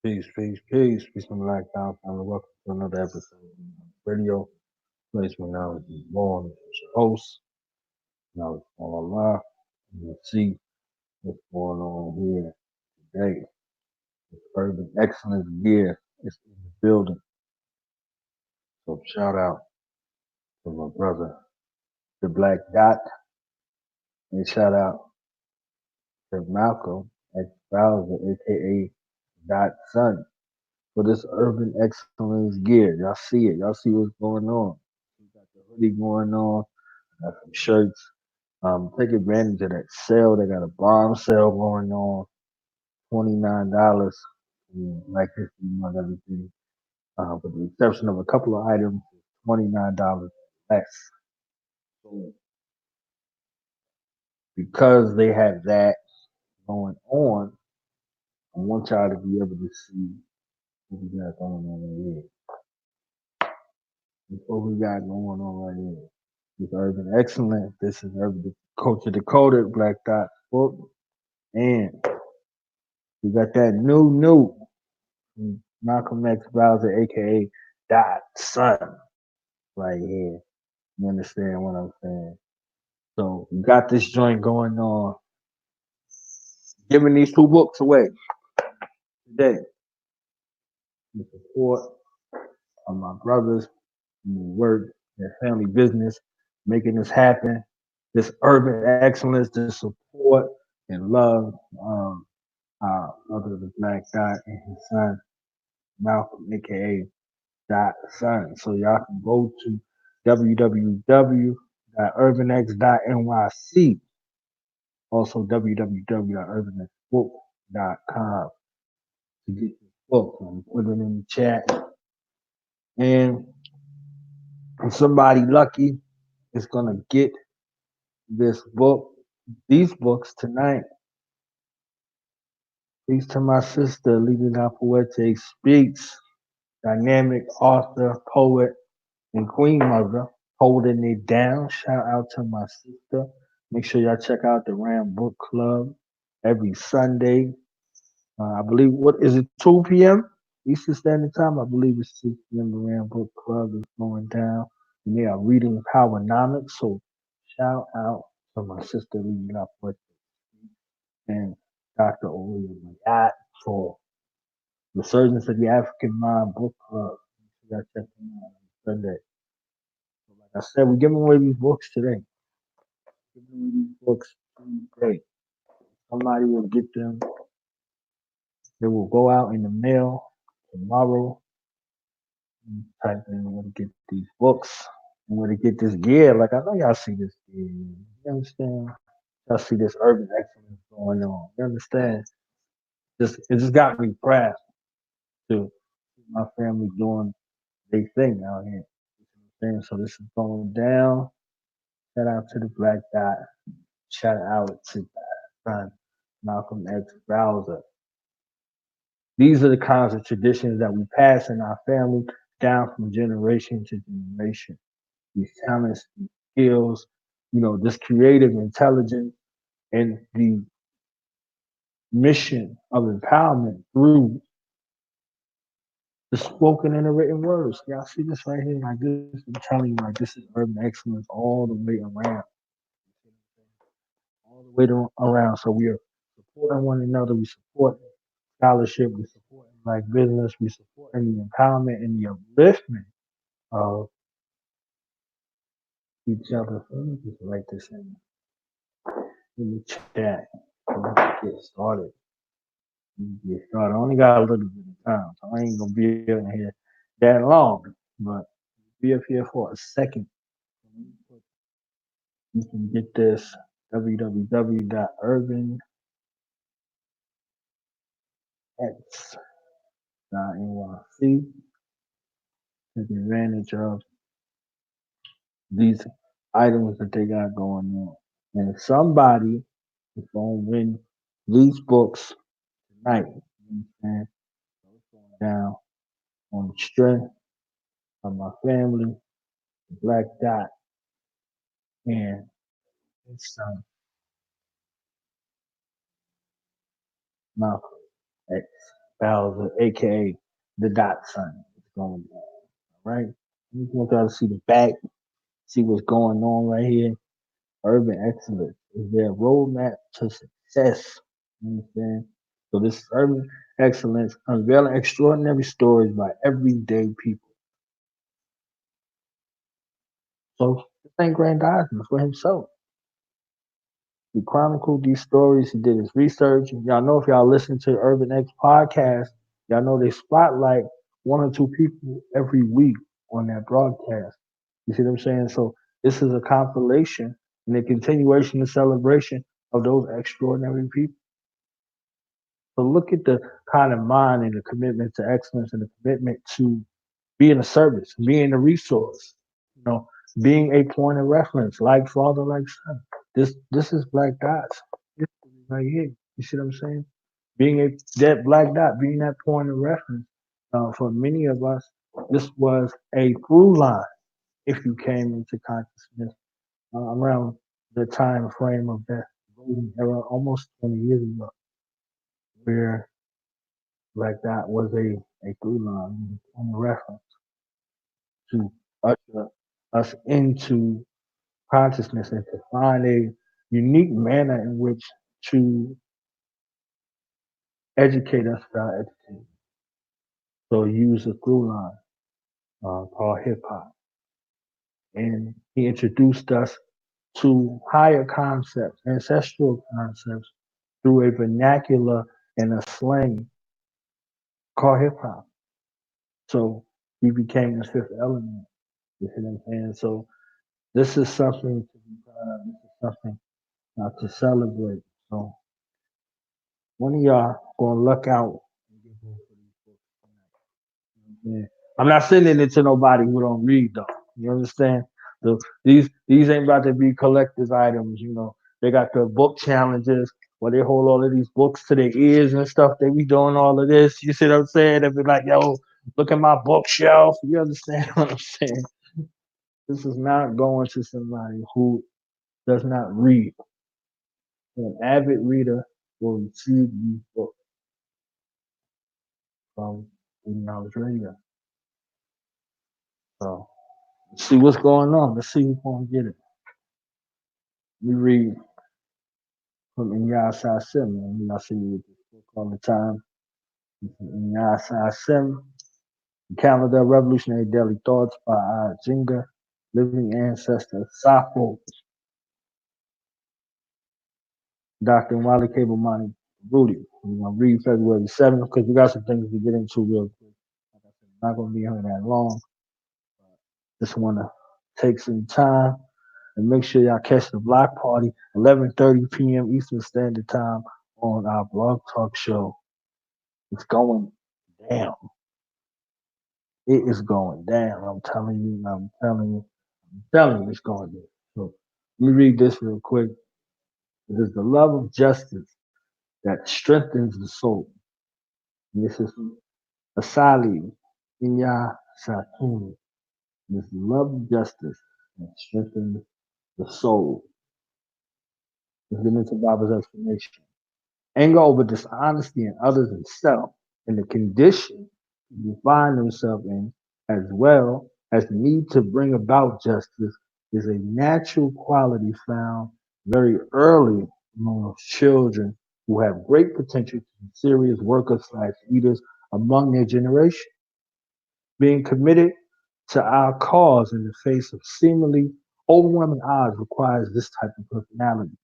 Peace, peace, peace, peace from Black Down family. Welcome to another episode of radio. Place where now is born. It's your host. Now it's all live. You'll see what's going on here today. It's Urban Excellence Gear. It's in the building. So shout out to my brother, the Black Dot, and shout out to Malcolm X Bowser, aka Dot Son, for this Urban Excellence Gear. Y'all see it. Y'all see what's going on. We got the hoodie going on. Got some shirts. Take advantage of that sale. They got a bomb sale going on. $29. Like this, everything. With the exception of a couple of items, $29 less. So because they have that going on, I want y'all to be able to see what we got going on right here. What we got going on right here. This Urban Excellence. This is Urban Culture Decoded, Black Dot book. And we got that new Malcolm X Browser, aka Dot Son, right here. You understand what I'm saying? So we got this joint going on. Giving these two books away today. The support of my brothers, work, their family business, making this happen. This urban excellence, this support and love. Brother the Black Dot and his son Malcolm, aka Dot Son. So y'all can go to www.urbanx.nyc, also www.urbanxbook.com to get this book. I'm put it in the chat. And if somebody lucky is gonna get this book, these books tonight. Thanks to my sister, Lena Poetic Speaks, dynamic author, poet, and queen mother, holding it down. Shout out to my sister. Make sure y'all check out the Ram Book Club every Sunday. I believe, what is it, 2 p.m. Eastern Standard Time? I believe it's 6 p.m. The Ram Book Club is going down. And they are reading Powernomics. So shout out to my sister, Lena Poetic and Dr. Olivia Mayat for Resurgence of the African Mind Book Club. You gotta check them out on Sunday. So like I said, we're giving away these books today. Giving away these books today. Somebody will get them. They will go out in the mail tomorrow. Type in where to get these books and where to get this gear. Like I know y'all see this gear. You understand? Y'all see this urban excellence going on. You understand? It just got me proud to see my family doing their thing out here. You know, so this is going down. Shout out to the Black Dot. Shout out to son Malcolm X Browser. These are the kinds of traditions that we pass in our family down from generation to generation. These talents, these skills, this creative intelligence and the mission of empowerment through the spoken and the written words. Y'all see this right here? Like this, I'm telling you, like this is urban excellence all the way around. All the way around. So we are supporting one another. We support scholarship. We support like business. We support the empowerment and the upliftment of each other. So let me just write this in the chat. So let's get started. I only got a little bit of time, so I ain't gonna be in here that long. But be up here for a second. You can get this www.urbanx.nyc. Take advantage of these items that they got going on. And if somebody is gonna win these books tonight, you understand? So it's going down on the strength of my family, the Black Dot, and his son, Malcolm X Bowser, aka the dot sign. It's going down, right? I just want y'all to see the back, see what's going on right here. Urban excellence is their roadmap to success. You understand? So this is urban excellence, unveiling extraordinary stories by everyday people. So this ain't grandizement for himself. He chronicled these stories. He did his research. And y'all know if y'all listen to Urban X podcast, y'all know they spotlight one or two people every week on that broadcast. You see what I'm saying? So this is a compilation and a continuation and celebration of those extraordinary people. So look at the kind of mind and the commitment to excellence and the commitment to being a service, being a resource, you know, being a point of reference, like father, like son. This is Black Dots history right here. You see what I'm saying? Being that Black Dot, being that point of reference for many of us, this was a through line. If you came into consciousness around the time frame of that golden era, almost 20 years ago, where Black Dot was a through line, point of reference to usher us into consciousness and to find a unique manner in which to educate us without educating. So he used a through line called hip hop. And he introduced us to higher concepts, ancestral concepts, through a vernacular and a slang called hip hop. So he became the fifth element. You see what I'm saying? So this is something to be proud of. This is something to celebrate. So one of y'all gonna look out and get both of these books tonight. Yeah. I'm not sending it to nobody who don't read though. You understand? So these ain't about to be collector's items, you know. They got the book challenges where they hold all of these books to their ears and stuff. They be doing all of this. You see what I'm saying? They be like, yo, look at my bookshelf. You understand what I'm saying? This is not going to somebody who does not read. An avid reader will receive these books from Knowledge Radio. So let's see what's going on. Let's see who's gonna get it. We read from Inyasa Sim, and y'all see me with this book all the time. Inyasa Sim, The Calendar of Revolutionary Daily Thoughts by Jinga, Living Ancestor Safo, Dr. Wally Cable Money Rudy. We're gonna read February 7th because we got some things to get into real quick. Like I said, I'm not gonna be here that long. Just wanna take some time and make sure y'all catch the block party 11:30 p.m. Eastern Standard Time on our blog talk show. It's going down. It is going down. I'm telling you. I'm telling you. I'm telling you, it's going down. So let me read this real quick. It is the love of justice that strengthens the soul. And this is Asali Inya Sakuni. This love of justice that strengthens the soul. Let's get into Baba's explanation. Anger over dishonesty in others and self, and the condition you find themselves in, as well as the need to bring about justice, is a natural quality found very early among children who have great potential to be serious workers slash leaders among their generation. Being committed to our cause in the face of seemingly overwhelming odds requires this type of personality,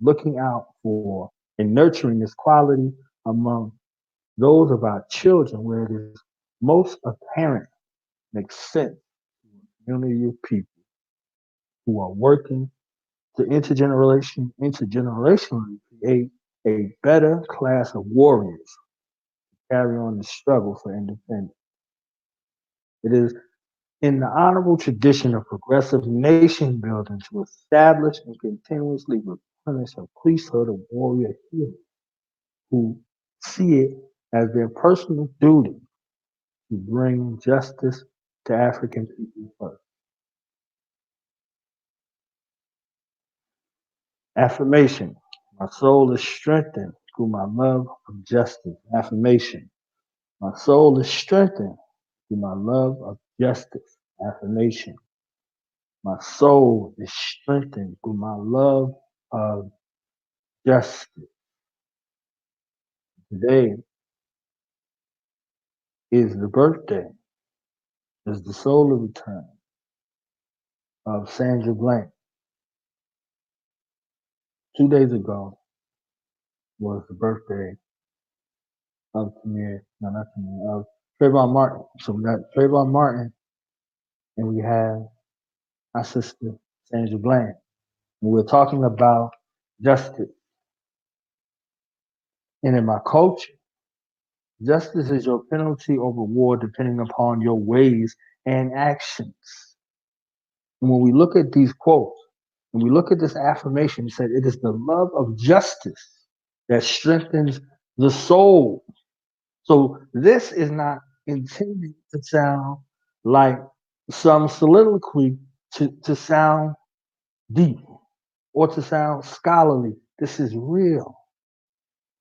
looking out for and nurturing this quality among those of our children where it is most apparent, makes sense to a community of people who are working to intergenerationally create a better class of warriors to carry on the struggle for independence. It is in the honorable tradition of progressive nation building to establish and continuously replenish a priesthood of warrior heroes who see it as their personal duty to bring justice to African people first. Affirmation. My soul is strengthened through my love of justice. Affirmation. My soul is strengthened through my love of justice. Affirmation. My soul is strengthened through my love of justice. Today is the birthday, is the solar return of Sandra Blank. 2 days ago was the birthday of of Trayvon Martin. So we got Trayvon Martin and we have our sister Sandra Bland. And we're talking about justice. And in my culture, justice is your penalty or reward depending upon your ways and actions. And when we look at these quotes, and we look at this affirmation, it said it is the love of justice that strengthens the soul. So this is not intended to sound like some soliloquy to sound deep or to sound scholarly. This is real.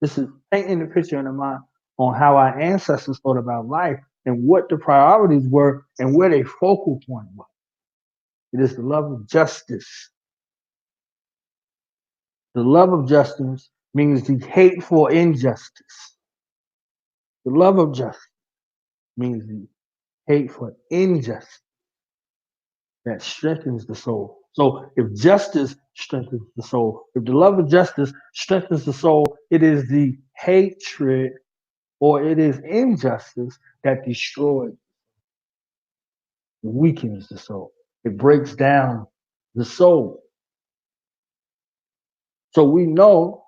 This is painting the picture in the mind on how our ancestors thought about life and what the priorities were and where their focal point was. It is the love of justice. The love of justice means the hate for injustice. The love of justice means the hate for injustice that strengthens the soul. So if justice strengthens the soul, if the love of justice strengthens the soul, it is the hatred or it is injustice that destroys, weakens the soul. It breaks down the soul. So we know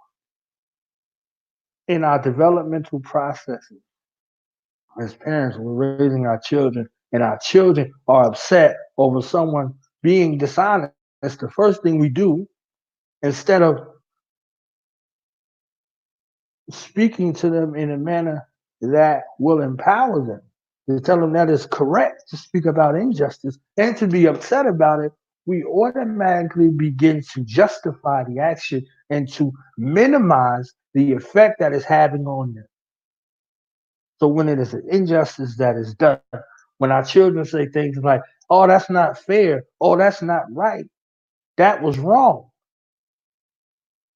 in our developmental processes as parents, we're raising our children, and our children are upset over someone being dishonest. The first thing we do, instead of speaking to them in a manner that will empower them, to tell them that it's correct to speak about injustice and to be upset about it, we automatically begin to justify the action and to minimize the effect that it's having on them. So when it is an injustice that is done, when our children say things like, oh, that's not fair, oh, that's not right, that was wrong,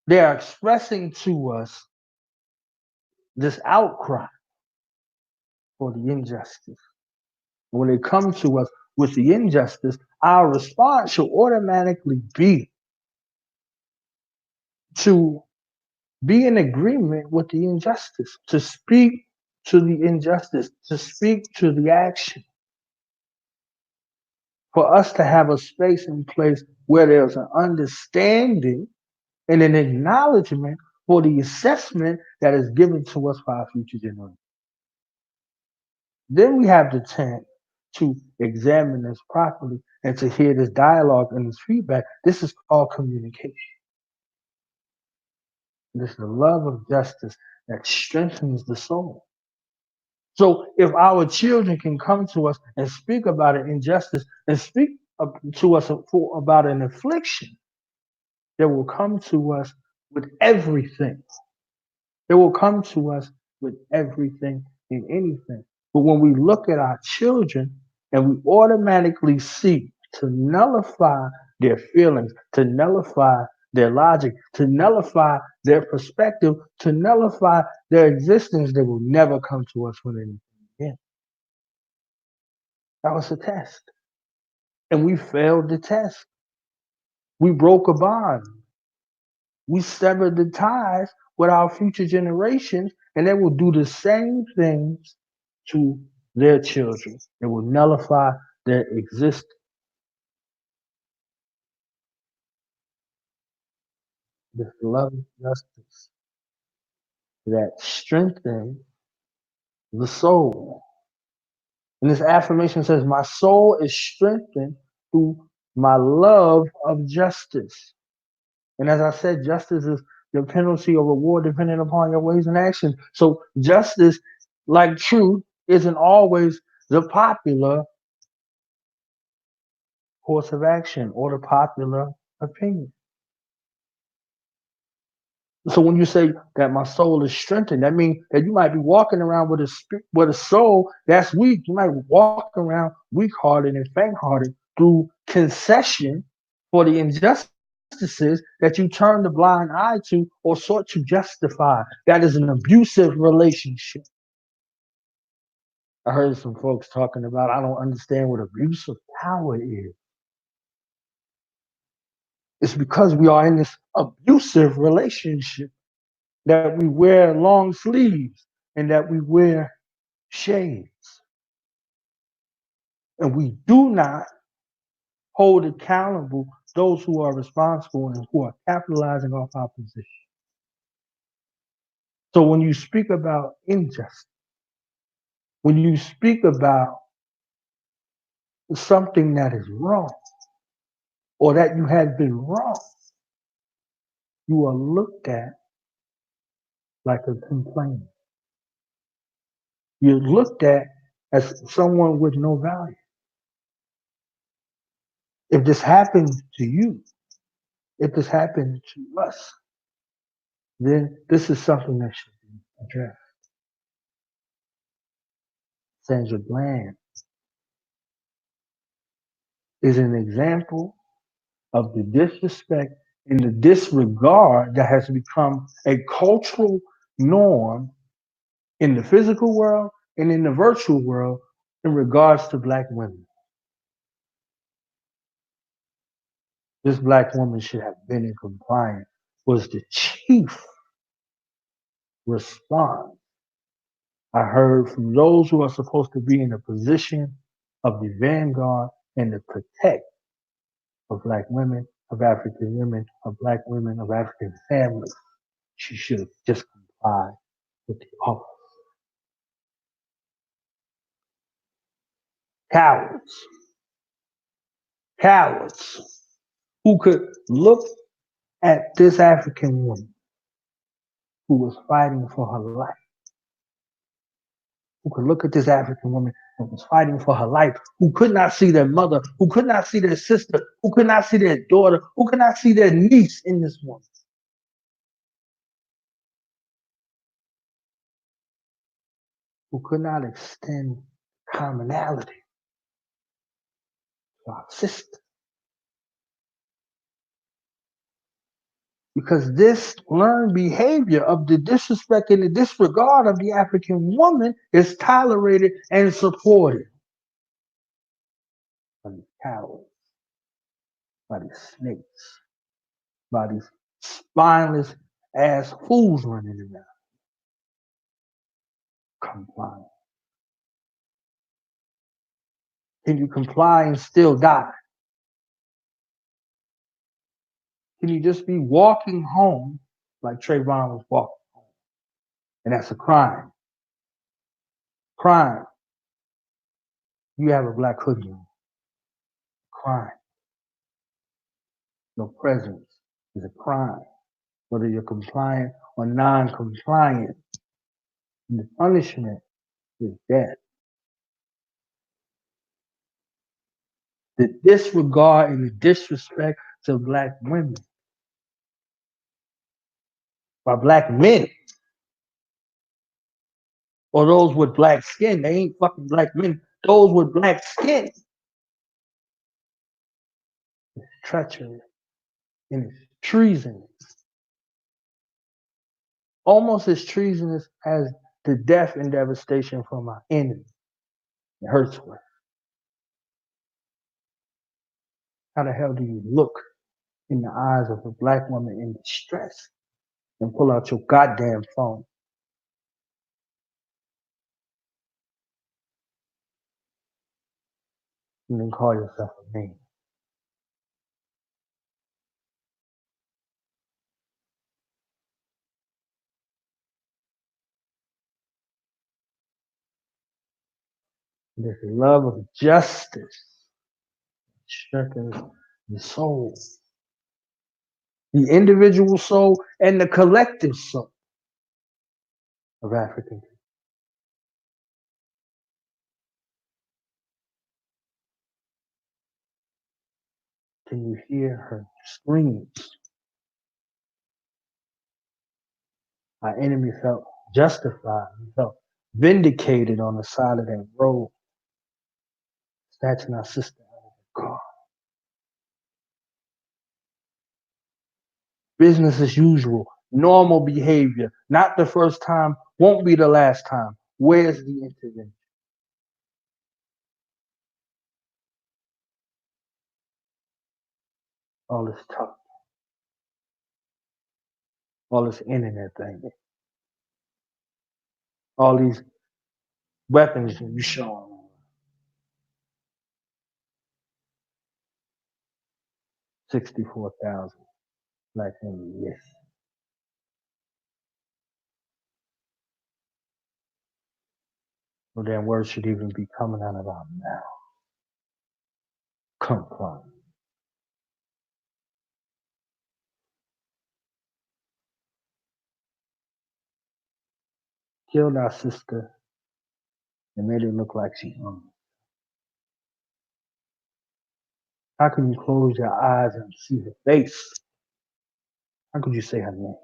they are expressing to us this outcry for the injustice. When they come to us with the injustice, our response should automatically be to be in agreement with the injustice, to speak to the injustice, to speak to the action, for us to have a space and place where there's an understanding and an acknowledgement for the assessment that is given to us by our future generation. Then we have the chance to examine this properly and to hear this dialogue and this feedback. This is called communication. This is the love of justice that strengthens the soul. So if our children can come to us and speak about an injustice and speak to us about an affliction, they will come to us with everything. They will come to us with everything and anything. But when we look at our children and we automatically seek to nullify their feelings, to nullify their logic, to nullify their perspective, to nullify their existence, they will never come to us with anything again. That was a test. And we failed the test. We broke a bond. We severed the ties with our future generations, and they will do the same things to their children. They will nullify their existence. This love and justice that strengthens the soul. And this affirmation says, my soul is strengthened through my love of justice. And as I said, justice is the penalty or reward depending upon your ways and actions. So justice, like truth, isn't always the popular course of action or the popular opinion. So when you say that my soul is strengthened, that means that you might be walking around with with a soul that's weak. You might walk around weak-hearted and faint-hearted through concession for the injustices that you turned a blind eye to or sought to justify. That is an abusive relationship. I heard some folks talking about, I don't understand what abuse of power is. It's because we are in this abusive relationship that we wear long sleeves and that we wear shades. And we do not hold accountable those who are responsible and who are capitalizing off our position. So when you speak about injustice, when you speak about something that is wrong or that you have been wrong, you are looked at like a complainer. You're looked at as someone with no value. If this happens to you, if this happens to us, then this is something that should be addressed. Sandra Bland is an example of the disrespect and the disregard that has become a cultural norm in the physical world and in the virtual world in regards to black women. This black woman should have been in compliance was the chief response I heard from those who are supposed to be in a position of the vanguard and to protect of black women, of African women, of black women, of African families. She should have just complied with the offer. Cowards, cowards who could look at this African woman who was fighting for her life, who could look at this African woman who was fighting for her life, who could not see their mother, who could not see their sister, who could not see their daughter, who could not see their niece in this woman, who could not extend commonality to our sister. Because this learned behavior of the disrespect and the disregard of the African woman is tolerated and supported by the cowards, by the snakes, by these spineless ass fools running around. Comply. Can you comply and still die? Can you just be walking home like Trayvon was walking home? And that's a crime. Crime. You have a black hoodie on. Crime. Your presence is a crime. Whether you're compliant or non-compliant, the punishment is death. The disregard and the disrespect to black women by black men or those with black skin. They ain't fucking black men. Those with black skin. Treachery and it's treason. Almost as treasonous as the death and devastation from our enemy. It hurts worse. How the hell do you look in the eyes of a black woman in distress and pull out your goddamn phone and then call yourself a man? This love of justice strengthens the soul, the individual soul and the collective soul of African people. Can you hear her screams Our enemy felt justified. He felt vindicated on the side of that road, snatching our sister out of the car. Business as usual, normal behavior, not the first time, won't be the last time. Where's the intervention? All this talk, all this internet thing, all these weapons you showing. 64,000 black women, yes. No damn words should even be coming out of our mouth. Comply. Killed our sister and made it look like she's hungry. How can you close your eyes and see her face? How could you say her name?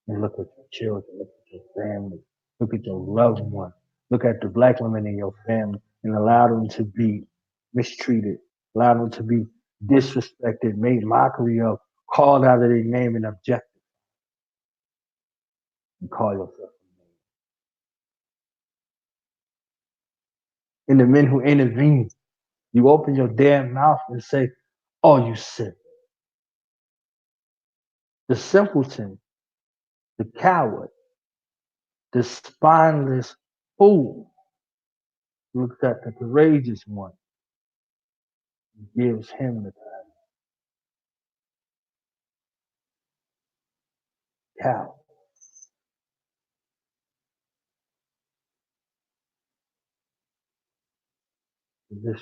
And look at your children, look at your family, look at your loved one, look at the black women in your family and allow them to be mistreated, allow them to be disrespected, made mockery of, called out of their name and objected, and call yourself a man. And the men who intervene, you open your damn mouth and say, oh, you sick. The simpleton, the coward, the spineless fool looks at the courageous one and gives him the cow. This,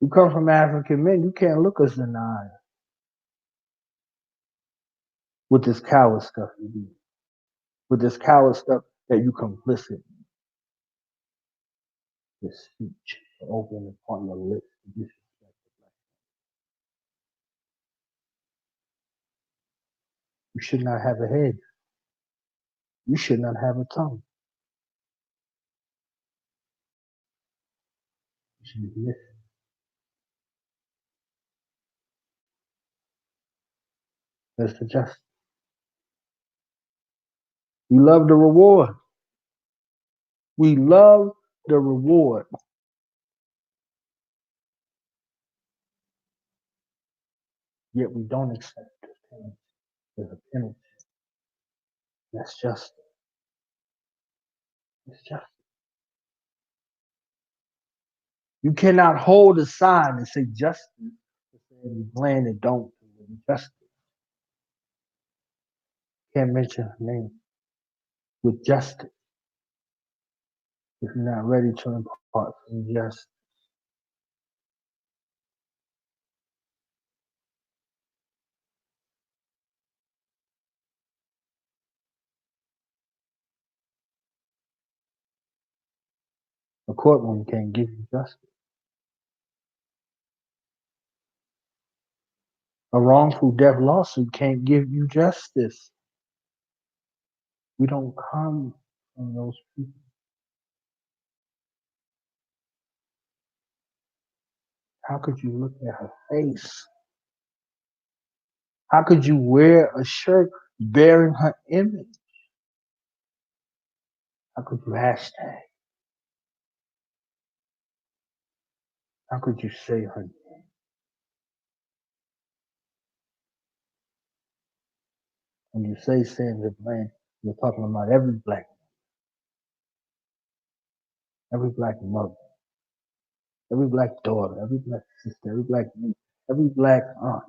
you come from African men, you can't look us in the eye with this coward stuff you do, with this coward stuff that you complicit in, this speech to open upon your lips to disrespect the black. You should not have a head. You should not have a tongue. You should be listening. That's the justice. We love the reward. We love the reward, yet we don't accept the penalty. There's a penalty. That's justice. It's justice. You cannot hold a sign and say justice to say you land and don't do justice. Can't mention her name with justice if you're not ready to impart some justice. A courtroom can't give you justice. A wrongful death lawsuit can't give you justice. We don't come from those people. How could you look at her face? How could you wear a shirt bearing her image? How could you hashtag? How could you say her name? When you say Sandra Bland, you're talking about every black mother, every black daughter, every black sister, every black niece, every black aunt.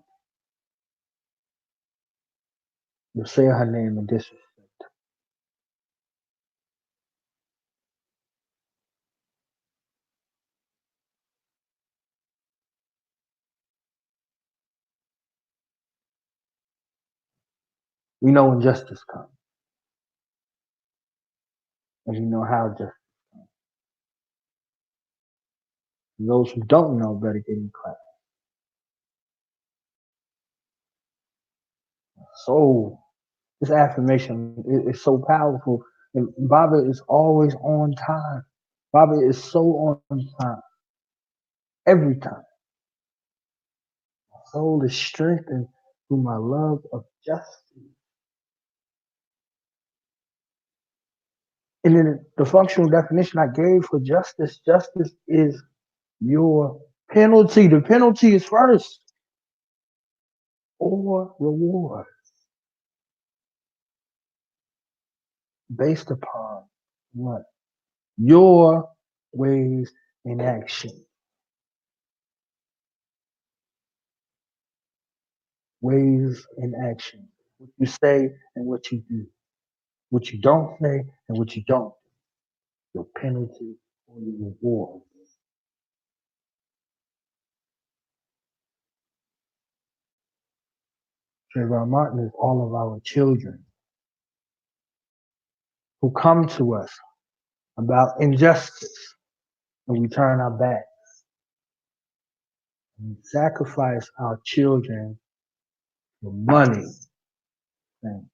You say her name in disrespect. We know when justice comes, and we know how justice comes. And those who don't know better get in class. So this affirmation is so powerful. And Baba is always on time. Baba is so on time. Every time. My soul is strengthened through my love of justice. And then the functional definition I gave for justice, justice is your penalty. The penalty is first, or reward based upon what? Your ways in action. Ways in action. What you say and what you do. What you don't say and what you don't. Your penalty or your reward. Trayvon Martin is all of our children who come to us about injustice and we turn our back and sacrifice our children for money. And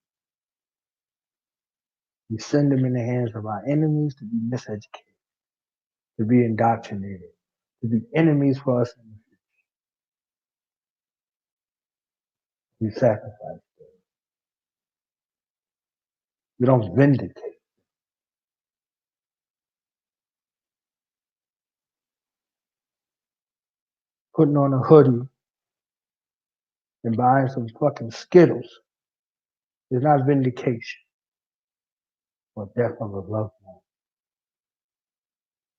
we send them in the hands of our enemies to be miseducated, to be indoctrinated, to be enemies for us. We sacrifice. We don't vindicate. Putting on a hoodie and buying some fucking Skittles is not vindication or death of a loved one.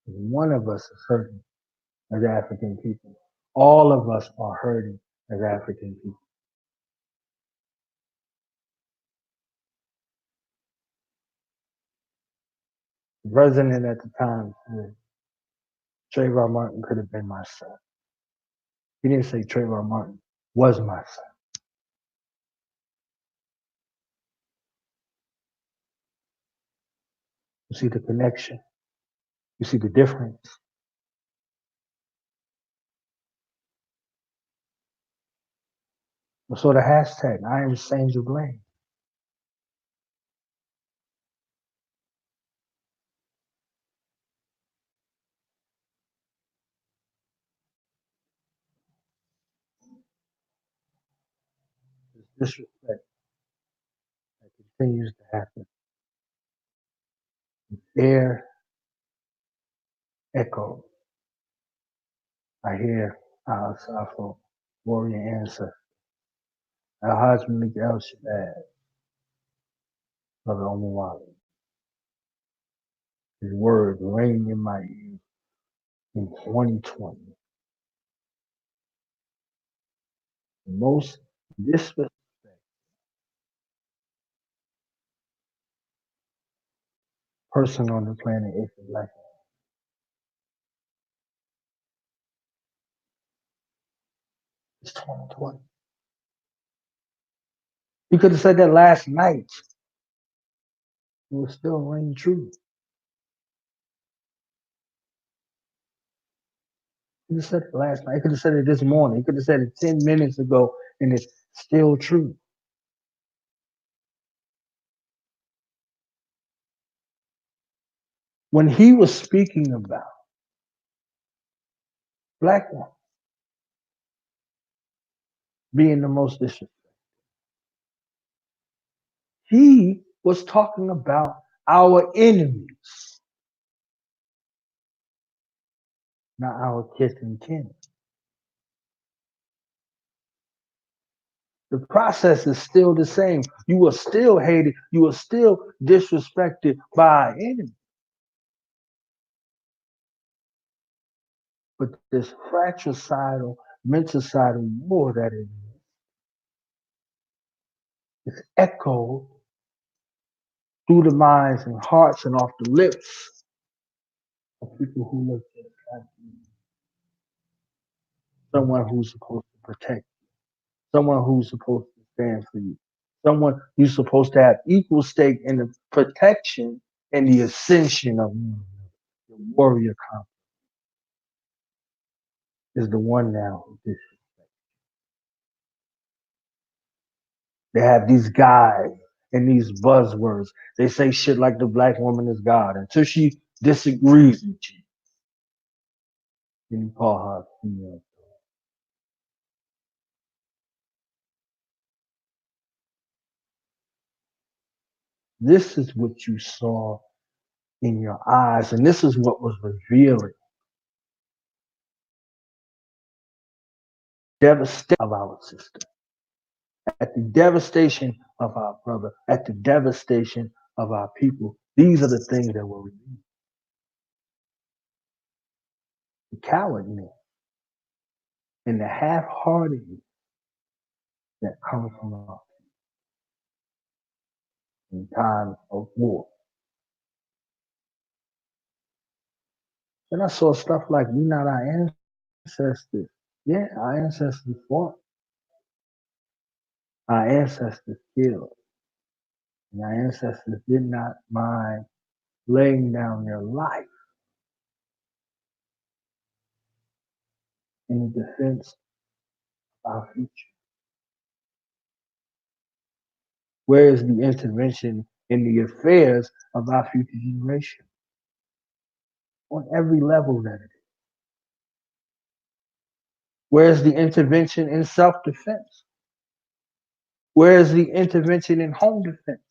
One of us is hurting as African people. All of us are hurting as African people. The president at the time said Trayvon Martin could have been my son. He didn't say Trayvon Martin was my son. You see the connection. You see the difference. So the hashtag, I am Sandra Blaine. This disrespect that continues to happen. Air echo. I hear our Safo warrior ancestor, Al-Hajj Malik El-Shaddad, Brother Omawali. His words ring in my ears in 2020. The most disrespected person on the planet is the black man. It's 2020. He could have said that last night. It would still ring true. He could have said it last night. He could have said it this morning. He could have said it 10 minutes ago, and it's still true. When he was speaking about black women being the most disrespected, he was talking about our enemies, not our kith and kin. The process is still the same. You are still hated. You are still disrespected by our enemies. But this fratricidal, mental war that it is echoed through the minds and hearts and off the lips of people who look just like you. Someone who's supposed to protect you. Someone who's supposed to stand for you. Someone who's supposed to have equal stake in the protection and the ascension of the warrior complex. is the one now. They have these guys and these buzzwords. They say shit like the black woman is God until she disagrees with you. Then you call her female. This is what you saw in your eyes, and this is what was revealing. Devastation of our sister, at the devastation of our brother, at the devastation of our people. These are the things that were revealed. The cowardness and the half-heartedness that comes from us in times of war. And I saw stuff like, we not our ancestors. Yeah, our ancestors fought. Our ancestors killed. And our ancestors did not mind laying down their life in the defense of our future. Where is the intervention in the affairs of our future generation? On every level that it is. Where's the intervention in self-defense? Where's the intervention in home defense?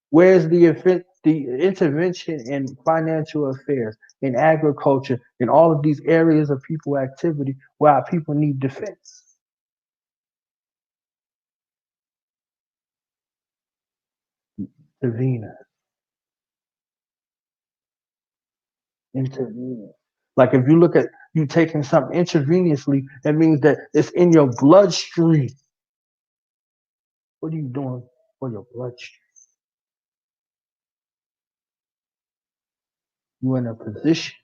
Where's the intervention in financial affairs, in agriculture, in all of these areas of people activity where our people need defense? Intervene. Intervene. Like if you look at you taking something intravenously, that means that it's in your bloodstream. What are you doing for your bloodstream? You're in a position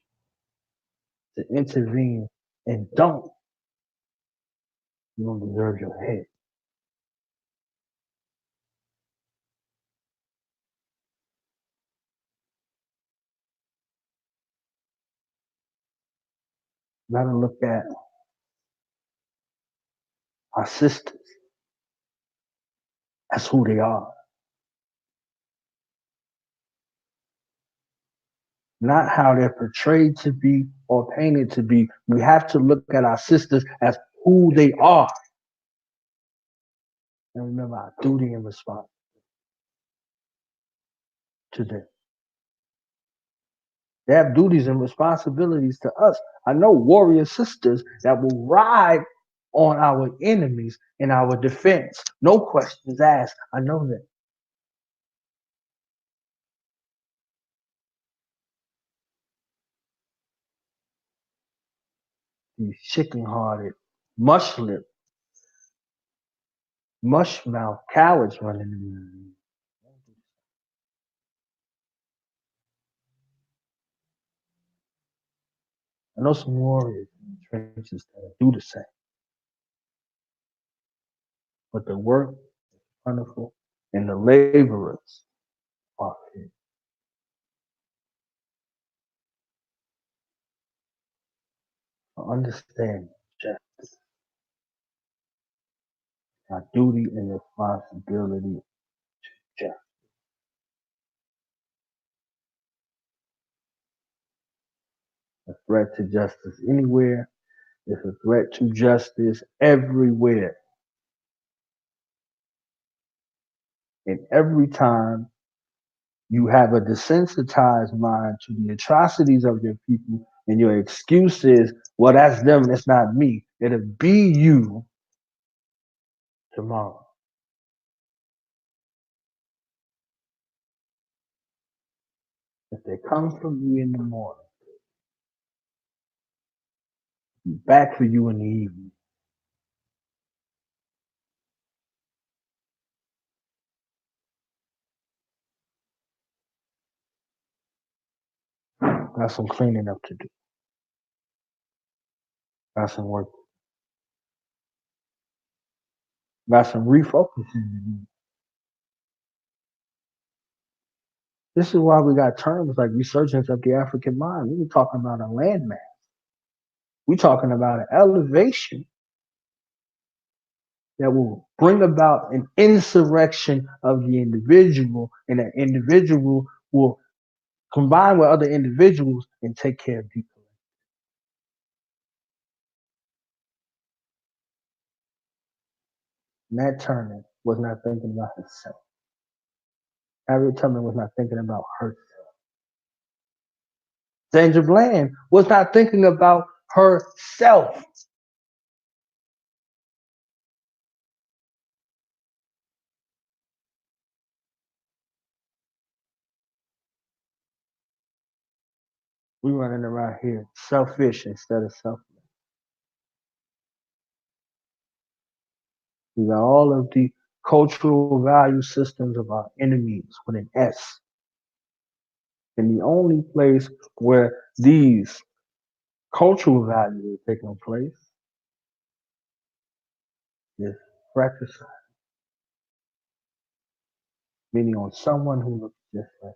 to intervene and don't. You don't deserve your head. You gotta look at our sisters as who they are. Not how they're portrayed to be or painted to be. We have to look at our sisters as who they are. And remember our duty and responsibility to them. They have duties and responsibilities to us. I know warrior sisters that will ride on our enemies in our defense. No questions asked. I know that. These chicken-hearted, mush-lipped, mush-mouth cowards running in. I know some warriors in the trenches that do the same. But the work is plentiful and the laborers are few. Understand justice, our duty and responsibility to justice. A threat to justice anywhere is a threat to justice everywhere. And every time you have a desensitized mind to the atrocities of your people, and your excuse is, well, that's them, it's not me. It'll be you tomorrow. If they come from you in the morning, be back for you in the evening. Got some cleaning up to do. Got some work. Got some refocusing to do. This is why we got terms like resurgence of the African mind. We were talking about a landmass. We're talking about an elevation that will bring about an insurrection of the individual, and that individual will combine with other individuals and take care of the collective. Nat Turner was not thinking about himself. Harriet Tubman was not thinking about herself. Sandra Bland was not thinking about herself. We running around here selfish instead of selfless. We got all of the cultural value systems of our enemies with an S. And the only place where these cultural values are taking place is fratricide, meaning on someone who looks just like,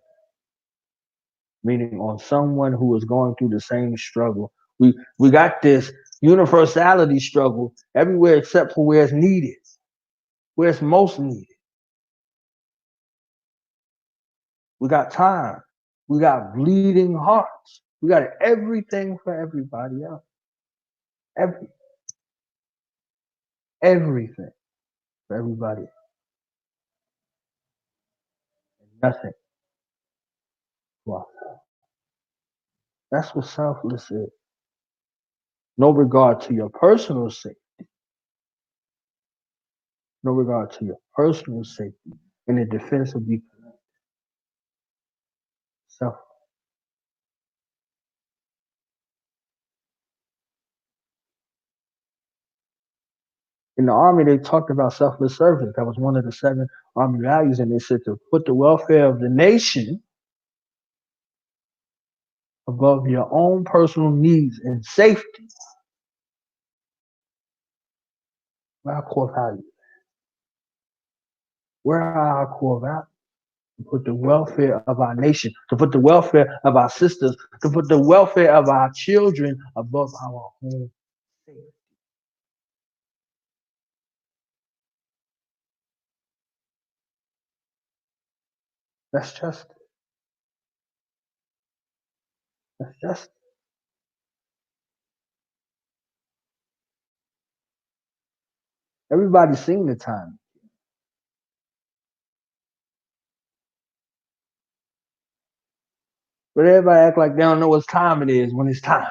meaning on someone who is going through the same struggle. We got this universality struggle everywhere except for where it's needed, where it's most needed. We got time. We got bleeding hearts. We got everything for everybody else. Every, everything for everybody else. Nothing for ourselves. That's what selfless is. No regard to your personal safety. No regard to your personal safety in the defense of the self. In the army, they talked about selfless service. That was one of the 7 army values, and they said to put the welfare of the nation above your own personal needs and safety. Where are our core values? Where are our core values? To put the welfare of our nation, to put the welfare of our sisters, to put the welfare of our children above our own safety. That's just. That's just. Everybody's seen the time, but everybody act like they don't know what time it is when it's time.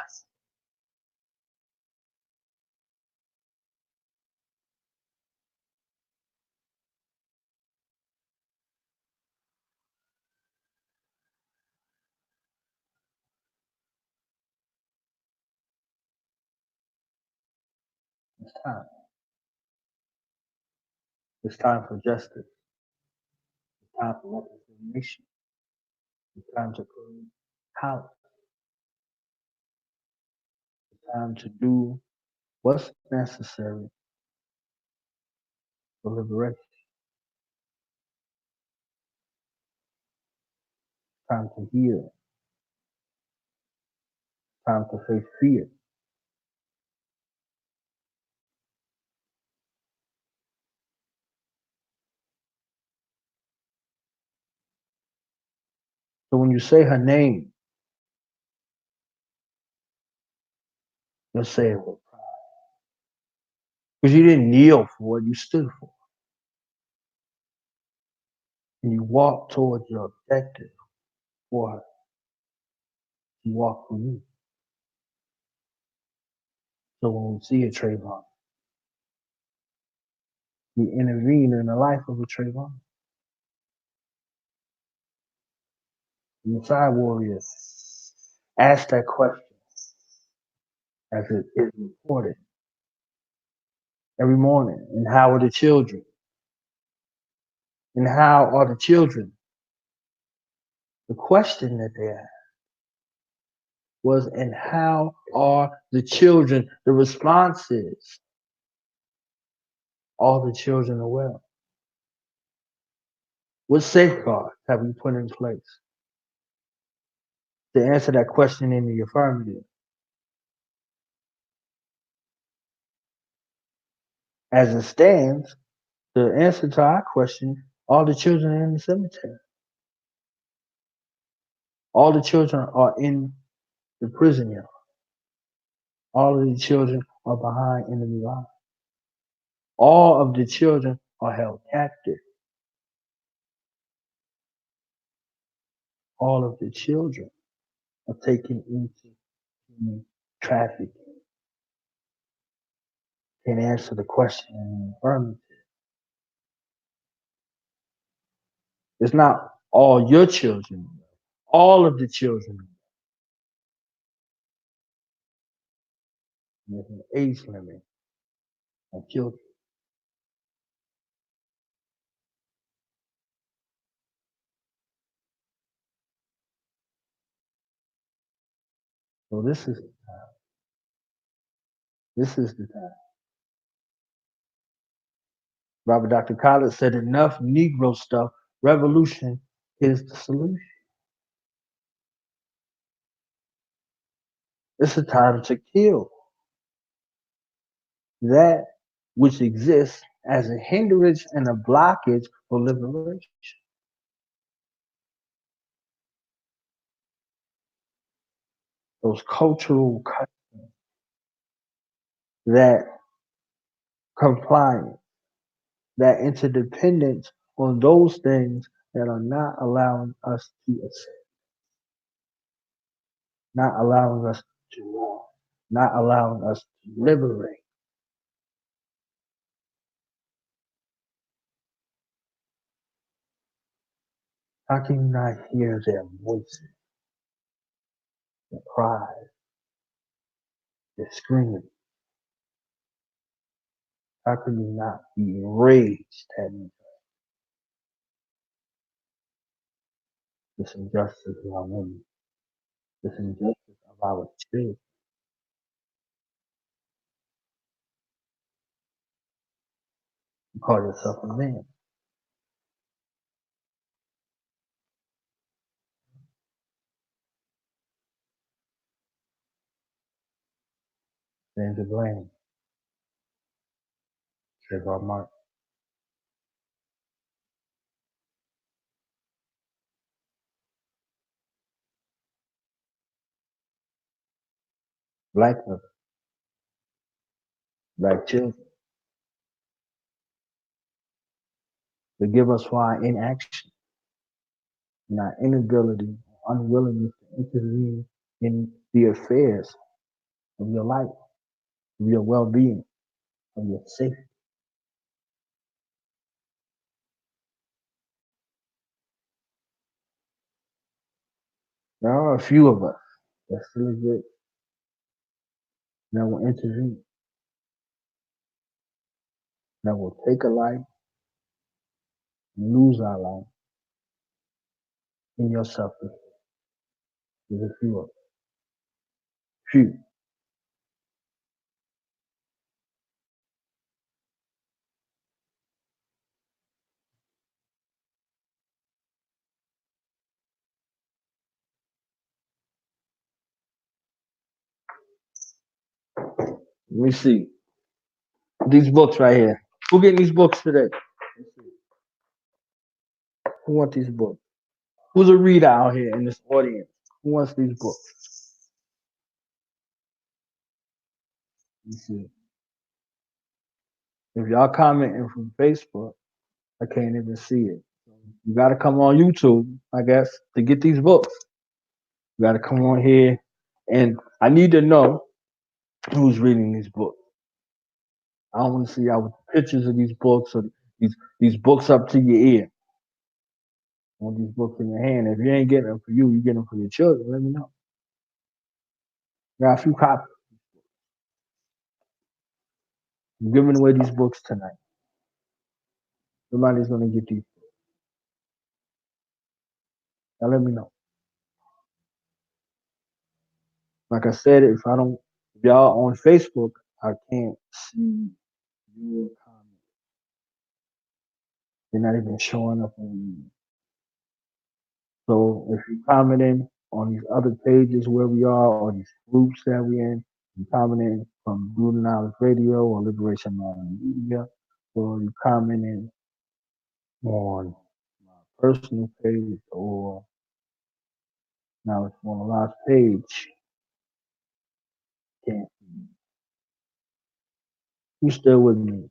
It's time. It's time for justice. It's time for reconciliation. It's time to clean house. It's time to do what's necessary for liberation. It's time to heal. It's time to face fear. So when you say her name, you'll say it with pride. Because you didn't kneel for it, you stood for it. And you walked towards your objective for her. You walked for you. So when we see a Trayvon, we intervene in the life of a Trayvon. And the side warriors ask that question as it is reported every morning. And how are the children? And how are the children? The question that they asked was, and how are the children? The response is, all the children are well. What safeguards have we put in place to answer that question in the affirmative? As it stands, the answer to our question, all the children are in the cemetery. All the children are in the prison yard. All of the children are behind enemy lines. All of the children are held captive. All of the children are taken into human trafficking. Can answer the question in the affirmative. It's not all your children. All of the children. There's an age limit of children. So this is the time. Robert Dr. Collins said enough Negro stuff. Revolution is the solution. It's a time to kill that which exists as a hindrance and a blockage for liberation. Those cultural customs, that compliance, that interdependence on those things that are not allowing us to accept, not allowing us to walk, not allowing us to liberate. How can you not hear their voices, their cries, their screaming? How can you not be enraged at this injustice of our women, this injustice of our children? You call yourself a man. Stand to blame, Trayvon Martin. Black women, black children, forgive us for our inaction and our inability, unwillingness to intervene in the affairs of your life, of your well-being, of your safety. There are a few of us that still exist that will intervene, that will take a life and lose our life in your suffering. There's a few of us. Few. Let me see. These books right here. Who getting these books today? Who wants these books? Who's a reader out here in this audience? Who wants these books? Let me see. If y'all commenting from Facebook, I can't even see it. You got to come on YouTube, I guess, to get these books. You got to come on here, and I need to know who's reading these books. I don't want to see y'all with pictures of these books or these books up to your ear. I want these books in your hand. If you ain't getting them for you, you get them for your children. Let me know. Got a few copies. I'm giving away these books tonight. Somebody's gonna get these. Now let me know. Like I said, if y'all on Facebook, I can't see your comments. They're not even showing up on. So if you're commenting on these other pages where we are or these groups that we're in, You commenting from Blue Knowledge Radio or Liberation Online Media, or you commenting on my personal page or now it's on the last page. Can't you still with me?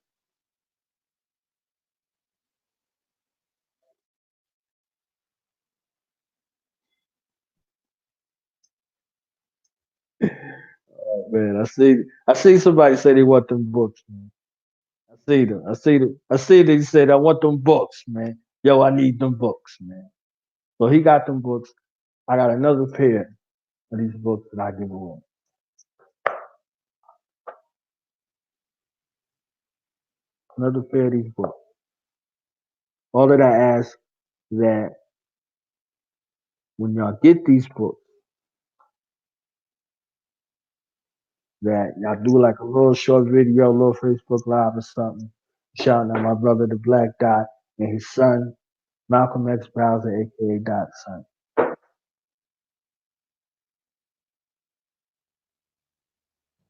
Oh, man, I see somebody say they want them books, man. I see them. I see they said I want them books, man. Yo, I need them books, man. So he got them books. I got another pair of these books that I give away. Another pair of these books. All that I ask that when y'all get these books, that y'all do like a little short video, a little Facebook Live or something, shouting out my brother the Black Dot and his son, Malcolm X Browser, aka Dot's son.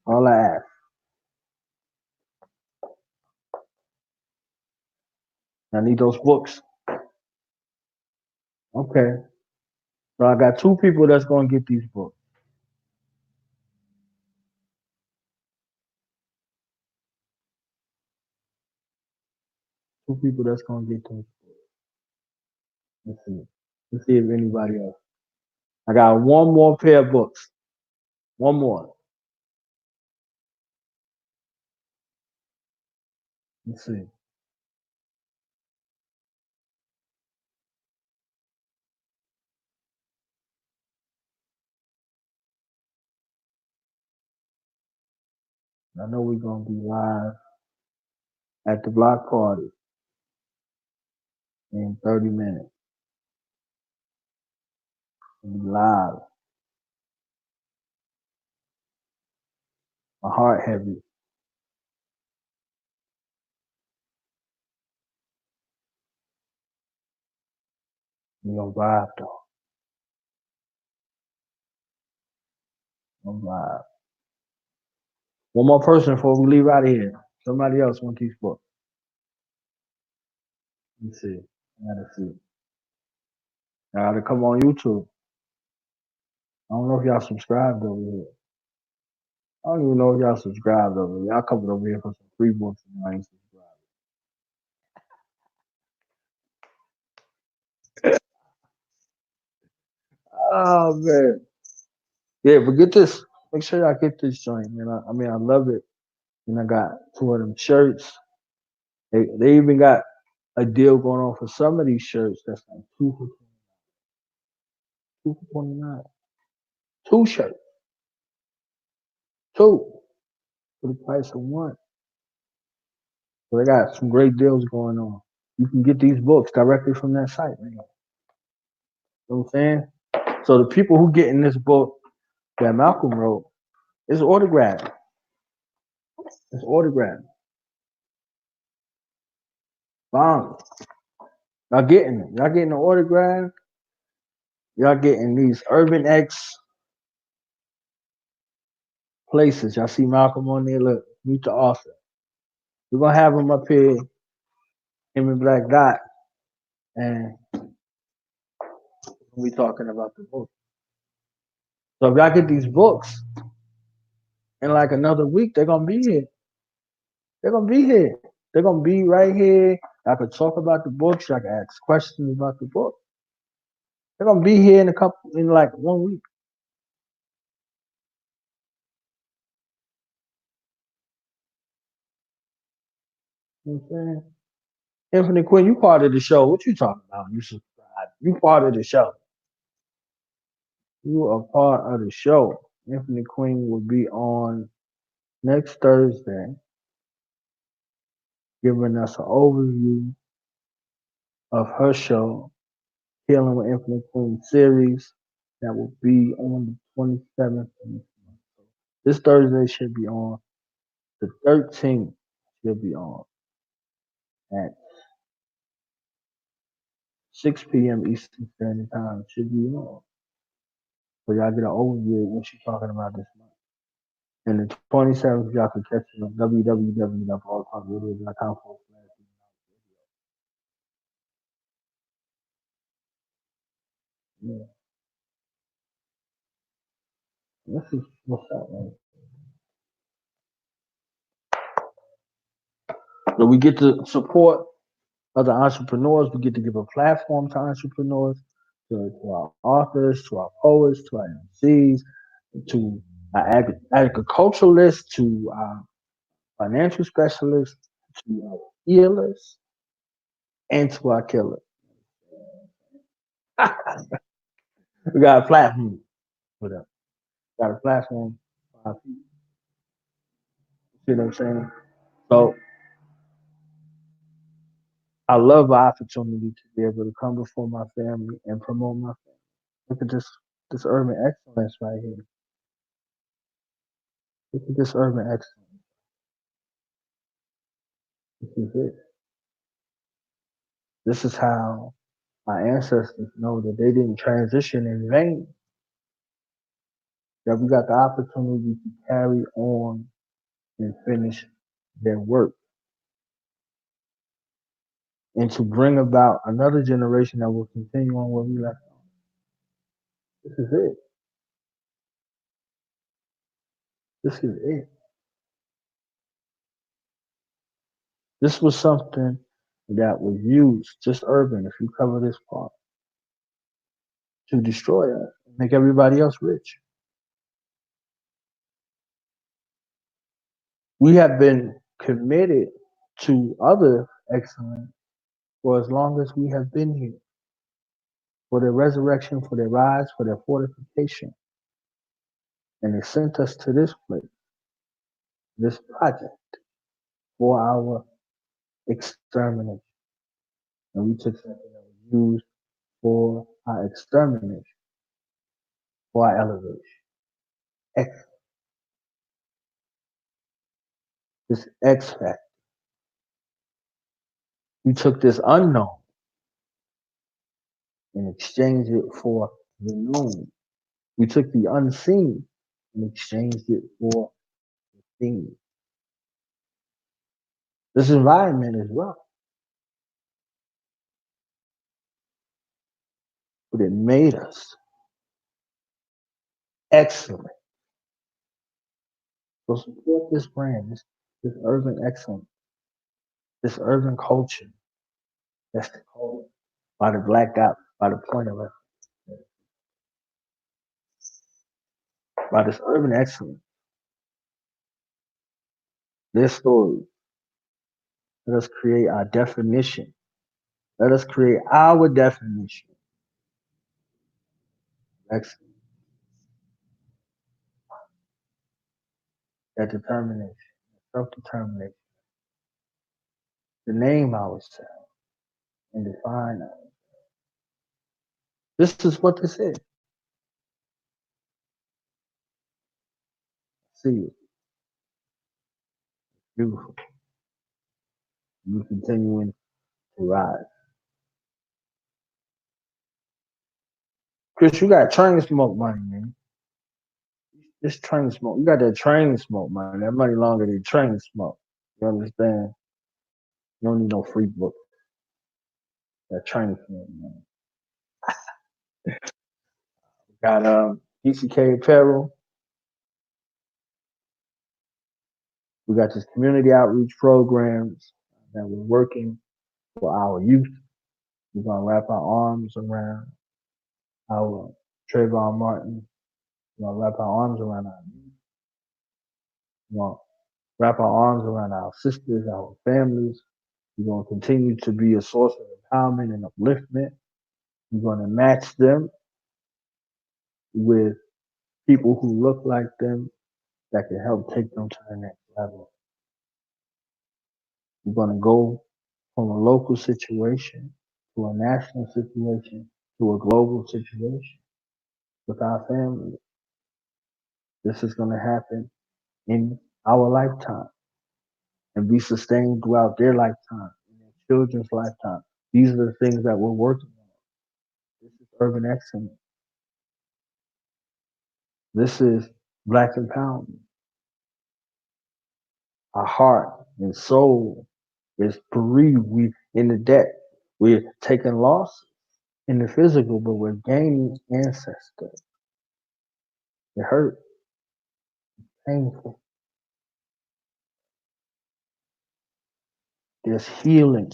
All I ask. I need those books. Okay. So I got two people that's gonna get these books. Two people that's gonna get those books. Let's see. Let's see if anybody else. I got one more pair of books. One more. Let's see. I know we're gonna be live at the block party in 30 minutes. We'll be live. My heart heavy. We gonna vibe though. Gonna vibe. One more person before we leave out of here. Somebody else want these books. Let me see. I gotta see. I gotta come on YouTube. I don't know if y'all subscribed over here. I don't even know if y'all subscribed over here. Y'all coming over here for some free books and y'all ain't subscribed. Oh man. Yeah, but get this. Make sure y'all get this joint, man. I mean, I love it. And I got two of them shirts. They even got a deal going on for some of these shirts. That's like 2 for 29. Two shirts. Two for the price of one. So they got some great deals going on. You can get these books directly from that site, man. You know what I'm saying? So the people who get in this book that Malcolm wrote, it's autographed. It's autographed. Bomb. Y'all getting it. Y'all getting the autograph. Y'all getting these Urban X places. Y'all see Malcolm on there. Look, meet the author. We're gonna have him up here, him and Black Dot, and we talking about the book. So if y'all get these books in like another week, they're gonna be here. They're gonna be here. They're gonna be right here. I could talk about the books. I can ask questions about the book. They're gonna be here in like 1 week. You know what I'm saying? Infinite Quinn, you part of the show. What you talking about? You subscribe. You part of the show. You are part of the show. Infinite Queen will be on next Thursday, giving us an overview of her show, Healing with Infinite Queen series, that will be on the 27th of this month. This Thursday should be on. The 13th should be on at 6 p.m. Eastern Standard Time. Should be on. So y'all get an overview of what she's talking about this month. And the 27th, y'all can catch it on www.blogtalkradio.com. Yeah, this is what's up, man. So we get to support other entrepreneurs. We get to give a platform to entrepreneurs, to our authors, to our poets, to our MCs, to our agriculturalists, to our financial specialists, to our healers, and to our killers. We got a platform for them. Got a platform for our people. See what I'm saying? So I love the opportunity to be able to come before my family and promote my family. Look at this urban excellence right here. Look at this urban excellence. This is it. This is how my ancestors know that they didn't transition in vain. That we got the opportunity to carry on and finish their work and to bring about another generation that will continue on where we left off. This is it. This is it. This was something that was used, just urban, if you cover this part, to destroy us, make everybody else rich. We have been committed to other excellence for as long as we have been here, for their resurrection, for their rise, for their fortification. And they sent us to this place, this project, for our extermination. And we took something that was used for our extermination, for our elevation. X, this X factor. We took this unknown and exchanged it for the known. We took the unseen and exchanged it for the seen. This environment as well, but it made us excellent. So support this brand, this urban excellence, this urban culture that's called by the black dot, by the point of it, by this urban excellence, this story. Let us create our definition. Let us create our definition of excellence, that determination, self-determination, to name ourselves and define us. This is what this is. See it. Beautiful. You continuing to rise. Chris, you got train smoke money, man. This train smoke. You got that train smoke money. That money longer than train smoke. You understand? You don't need no free book. That train smoke money. Got DCK Apparel. We got this community outreach programs that we're working for our youth. We're gonna wrap our arms around our Trayvon Martin. We're gonna wrap our arms around our youth. We're gonna wrap our arms around our sisters, our families. We're gonna continue to be a source of empowerment and upliftment. We're gonna match them with people who look like them that can help take them to the next level. We're gonna go from a local situation to a national situation to a global situation with our family. This is going to happen in our lifetime and be sustained throughout their lifetime, in their children's lifetime. These are the things that we're working on. This is urban excellence. This is black empowerment. Our heart and soul is bereaved. We in the debt. We're taking loss in the physical, but we're gaining ancestors. It hurt, painful. There's healing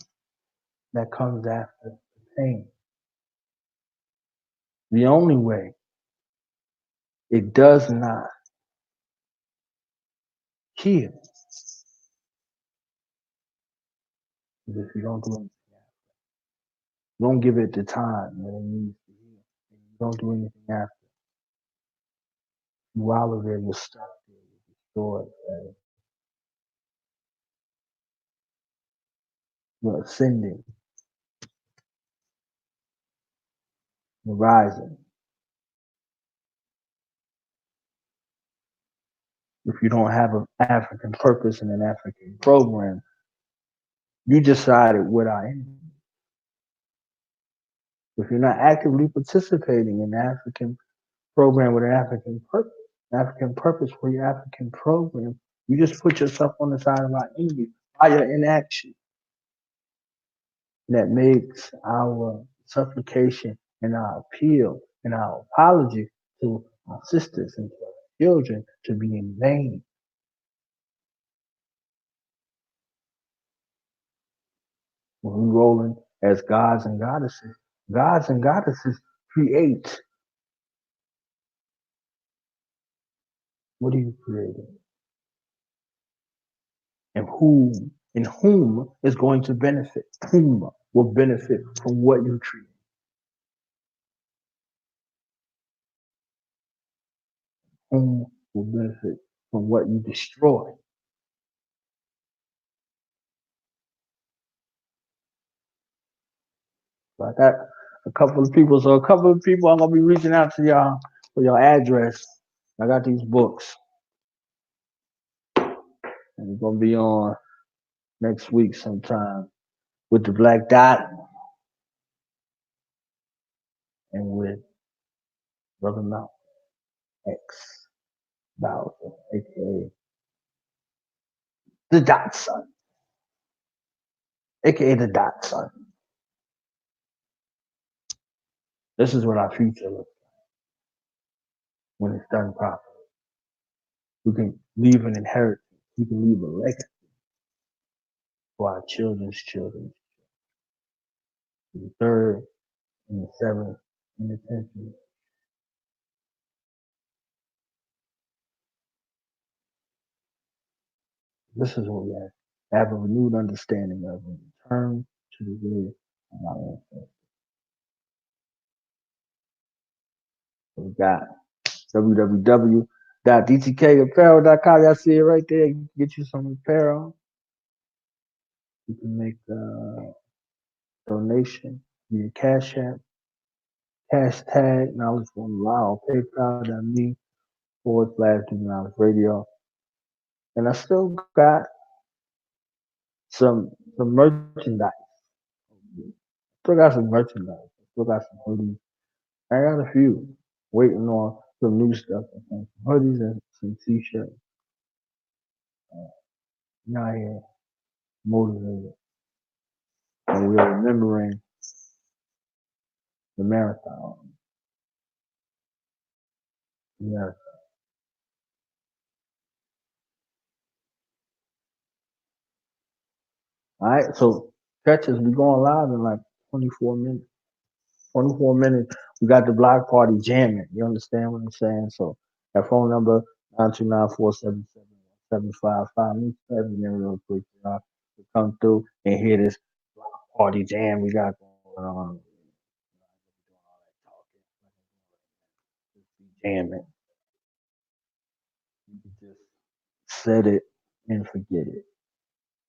that comes after the pain. The only way it does not heal is if you don't do anything. You don't give it the time that it needs to heal. And you don't do anything after. You wallow there, you're stuck there, you're destroyed. You're ascending, you're rising. If you don't have an African purpose and an African program, you decided what I am. If you're not actively participating in the African program with an African purpose for your African program, you just put yourself on the side of our enemy by your inaction. That makes our supplication and our appeal and our apology to our sisters and to our children to be in vain. When we rolling as gods and goddesses create. What are you creating? And whom is going to benefit? Whom will benefit from what you create? Whom will benefit from what you destroy? So I got a couple of people. So a couple of people I'm gonna be reaching out to y'all for your address. I got these books, and we're gonna be on next week sometime with the Black Dot and with Brother Mount X Bowser, aka the Dot Son, aka the Dot Son. This is what our future looks when it's done properly. We can leave an inheritance. We can leave a legacy for our children's children, the third and the seventh and the tenth. This is what we have a renewed understanding of and return to the way of our ancestors. So we got www.dtkapparel.com. Y'all see it right there. Get you some apparel. You can make a donation via Cash App, hashtag knowledge on Lao, PayPal.me/Do Radio. And I still got some merchandise. Still got some merchandise. Still got some hoodies. I got a few waiting on some new stuff. Some hoodies and some t-shirts. Now here motivated. And we're remembering the marathon. Yeah. All right. So catch us. We going live in like 24 minutes. 24 minutes. We got the block party jamming. You understand what I'm saying? So that phone number 929-477-755. Let me play it in real quick, y'all. To come through and hear this block party jam we got going on. Jamming. You can just set it and forget it.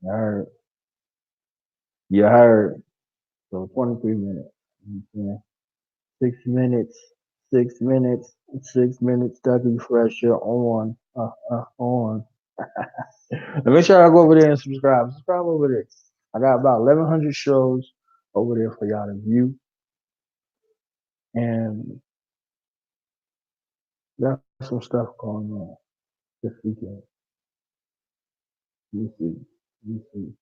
You heard? You heard? So 23 minutes. You know 6 minutes, 6 minutes, 6 minutes. Dougie Fresher on, on. And make sure I go over there and subscribe. Subscribe over there. I got about 1,100 shows over there for y'all to view, and got some stuff going on this weekend. You see, you see.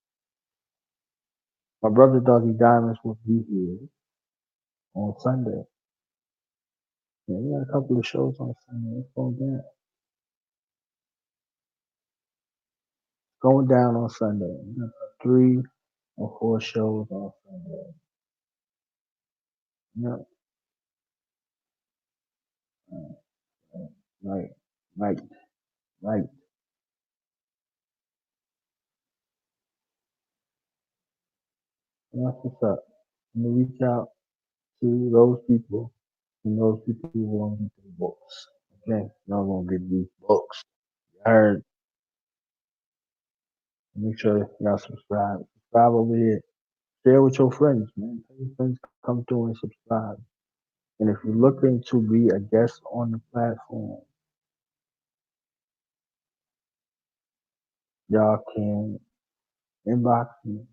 My brother Doggy Diamonds will be here on Sunday. Yeah, we got a couple of shows on Sunday. It's going down on Sunday. We got 3 or 4 shows on Sunday. Yeah, right, right, right. And that's what's up. I'm gonna reach out to those people and those people who want to get the books. Okay, y'all gonna get these books. I heard. Make sure y'all subscribe. Subscribe over here. Share with your friends, man. Tell your friends to come through and subscribe. And if you're looking to be a guest on the platform, y'all can inbox me.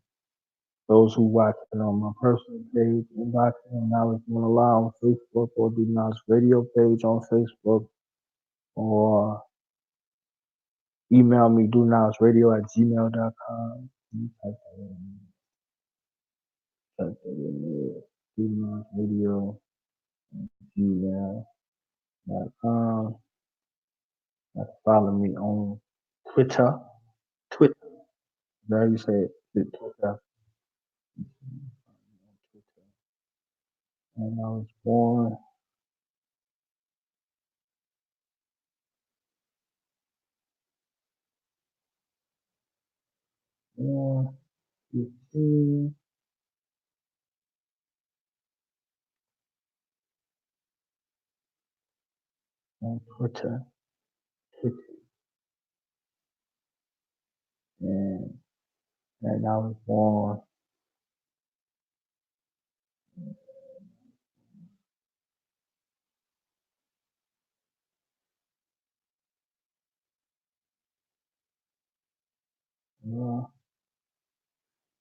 Those who watch it on my personal page, inbox me on Knowledge One Allow on Facebook or the Knowledge Radio page on Facebook or email me doknowledgeradio@gmail.com. You type that in there. Do Knowledge Radio gmail.com. Follow me on Twitter. Twitter. There you say it. Twitter. And I was born 15 on Twitter. And, and I was born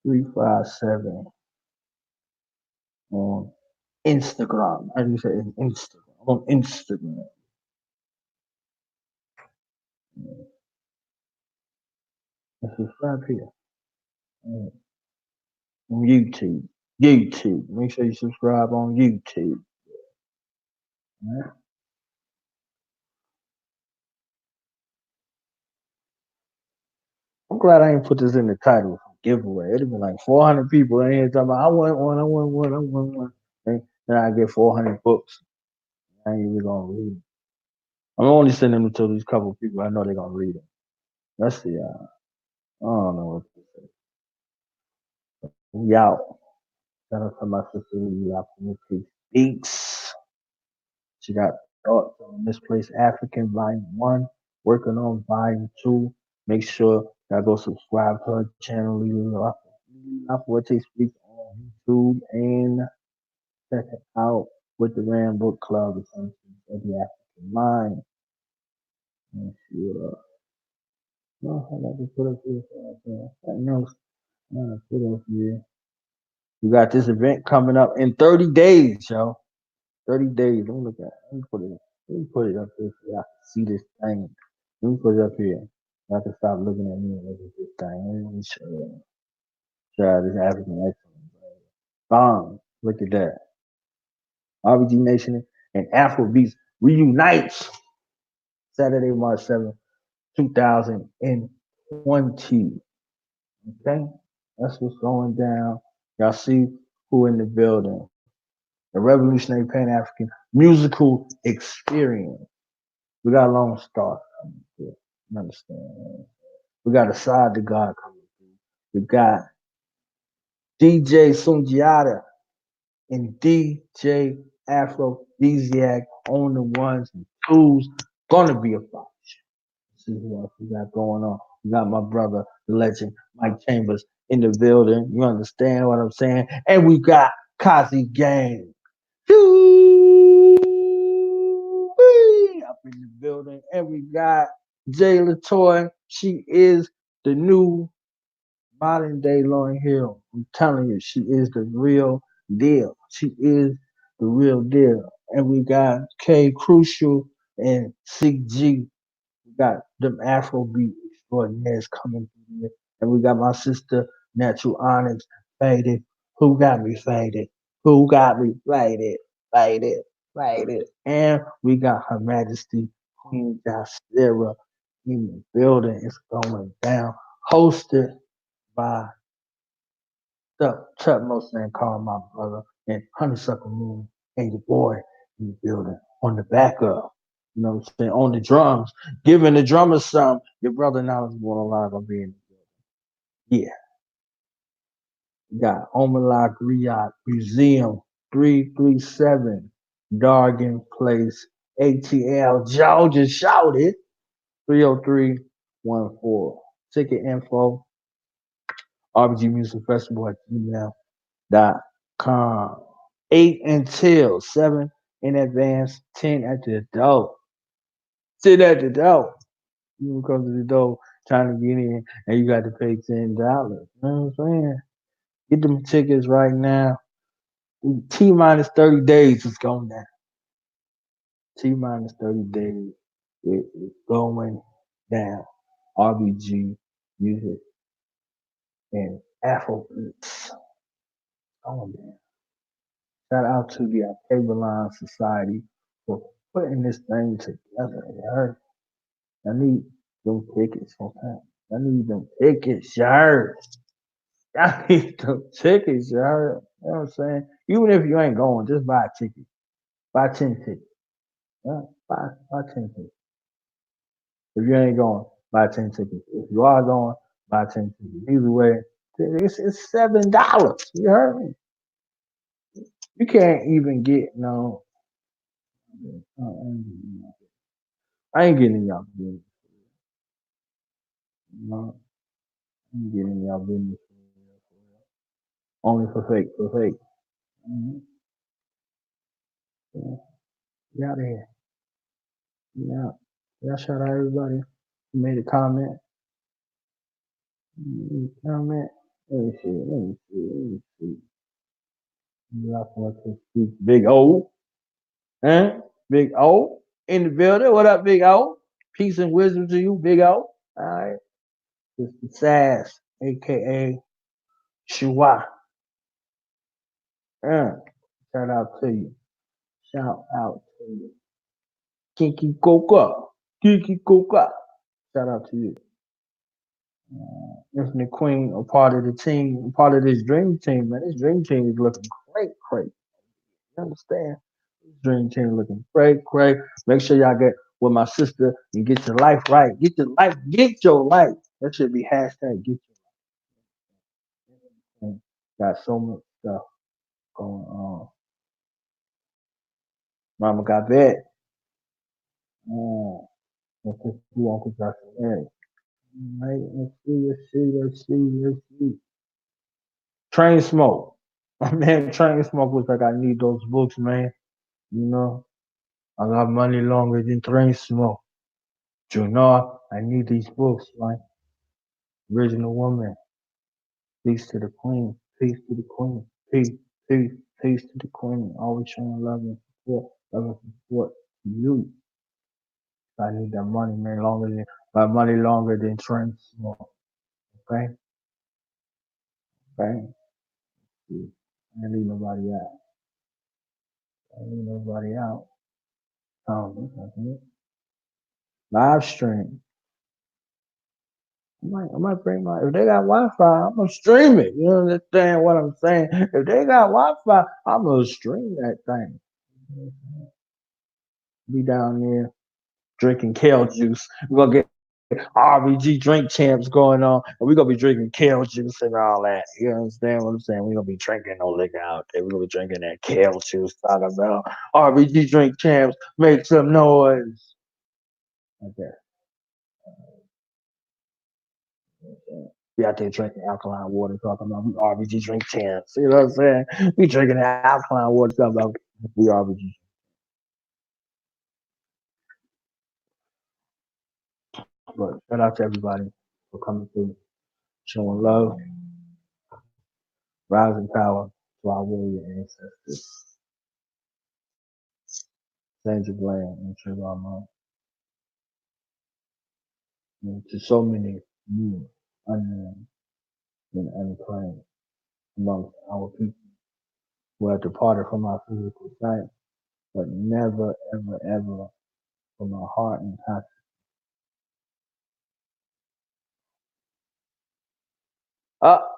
357 on Instagram. How do you say it? Instagram? On Instagram. And subscribe here. And on YouTube. YouTube. Make sure you subscribe on YouTube. Right? I'm glad I ain't put this in the title giveaway. It'd been like 400 people in here talking about, I want one, I want one, I want one. And then I get 400 books. I ain't even gonna read them. I'm only sending them to these couple of people I know they're gonna read them. Let's see. I don't know what to say. We out. Shout out to my sister Lee out from the Speaks. She got thoughts on Misplaced African Volume 1, working on Volume 2. Make sure y'all go subscribe to her channel, Lee out for Speaks on YouTube, and check it out with the Rand Book Club, the Functions of the African Mind. And she, no, I got to put up here. Something else. I got to put up here. We got this event coming up in 30 days, yo. 30 days. Let me look at it. Let me put it up here so y'all can see this thing. Let me put it up here. Y'all can stop looking at me and look at this thing. Let me show you. Try this African excellence. Bomb. Look at that. RBG Nation and Afrobeats reunites Saturday, March 7th, 2020. Okay? That's what's going down. Y'all see who in the building. The Revolutionary Pan African Musical Experience. We got a long start coming through. You understand? We got a side to God coming through. We got DJ Sundiata and DJ Aphrodisiac on the ones and twos. Gonna be a fight. See who else we got going on. We got my brother, the legend, Mike Chambers in the building. You understand what I'm saying? And we got Kazi Gang. Up in the building. And we got Jay Latoya. She is the new modern day Lauryn Hill. I'm telling you, she is the real deal. She is the real deal. And we got K Crucial and Sig G. We got them Afrobeat extraordinaires coming through here. And we got my sister, Natural Onyx, faded. Who got me faded? Who got me faded? Faded, faded. And we got Her Majesty, Queen Jasira in the building. It's going down. Hosted by the Tutmost and Call My Brother and Honeysuckle Moon and your boy in the building on the backup. You know what I'm saying? On the drums, giving the drummers some. Your brother now is going alive on being. Yeah, you got Omalak Riyadh Museum 337 Dargan Place ATL Georgia shouted 30314. Ticket info RBG Music Festival at gmail.com. 8 until 7 in advance, 10 at the door. Sit at the door. You come to the door trying to get in and you got to pay $10. You know what I'm saying? Get them tickets right now. T minus 30 days is going down. T minus 30 days. It is going down. RBG Music and Afro Beats. Going down. Shout out to the Line Society for putting this thing together. You heard? I need them tickets, okay? I need them tickets, you heard? I need them tickets, you heard? You know what I'm saying? Even if you ain't going, just buy a ticket. Buy 10 tickets. Yeah? Buy 10 tickets. If you ain't going, buy 10 tickets. If you are going, buy 10 tickets. Either way, it's $7. You heard me? You can't even get no. I ain't getting in y'all business. No, I ain't getting in y'all business. Only for fake, for fake. Mm-hmm. Yeah. Get out of here. Yeah. Yeah, shout out everybody who made a comment. Comment. Let me see. Let me see. Let me see. Big O. Huh? Big O in the building. What up, Big O? Peace and wisdom to you, Big O. All right. This is Sass, aka Shua. Shout out to you. Shout out to you. Kiki Coca. Kiki Coca. Shout out to you. Anthony Queen, a part of the team, a part of this dream team, man. This dream team is looking great, great. You understand? This dream team looking great, great. Make sure y'all get with my sister and get your life right. Get your life, get your life. That should be hashtag get your life. Got so much stuff going on. Mama got bed. Let's see Uncle Joshua. Hey, right, let's see, let's see, let's see, let's see. Train smoke. Man, train smoke was like I need those books, man. You know, I got money longer than train smoke. Junior, I need these books, man. Original woman. Peace to the queen. Peace to the queen. Peace, peace, peace to the queen. Always showing love and support. Love and support to you. I need that money, man, longer than my money longer than train smoke. Okay? Okay? I ain't leave nobody out. I ain't leave nobody out. Live stream. I might bring my. If they got Wi-Fi, I'm gonna stream it. You understand what I'm saying? If they got Wi-Fi, I'm gonna stream that thing. Be down there drinking kale juice. We're gonna get RBG drink champs going on, and we're gonna be drinking kale juice and all that. You understand what I'm saying? We're gonna be drinking no liquor out there. We're gonna be drinking that kale juice. Talking about RBG drink champs. Make some noise. Okay. We out there drinking alkaline water, talking about we RBG drink champs. You know what I'm saying? We drinking alkaline water, talking about we RBG. But shout out to everybody for coming through, showing love, rising power to our warrior ancestors. Change of land and Trayvon Martin. and to so many new unknown and unclaimed amongst our people who have departed from our physical sight, but never, ever, ever from our heart and conscience.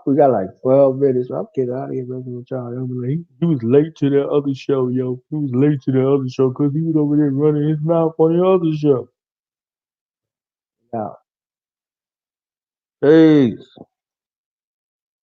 We got like 12 minutes. I'm getting out of here, messing with y'all. I'm like, he was late to that other show, yo. He was late to that other show because he was over there running his mouth on the other show. Now, peace.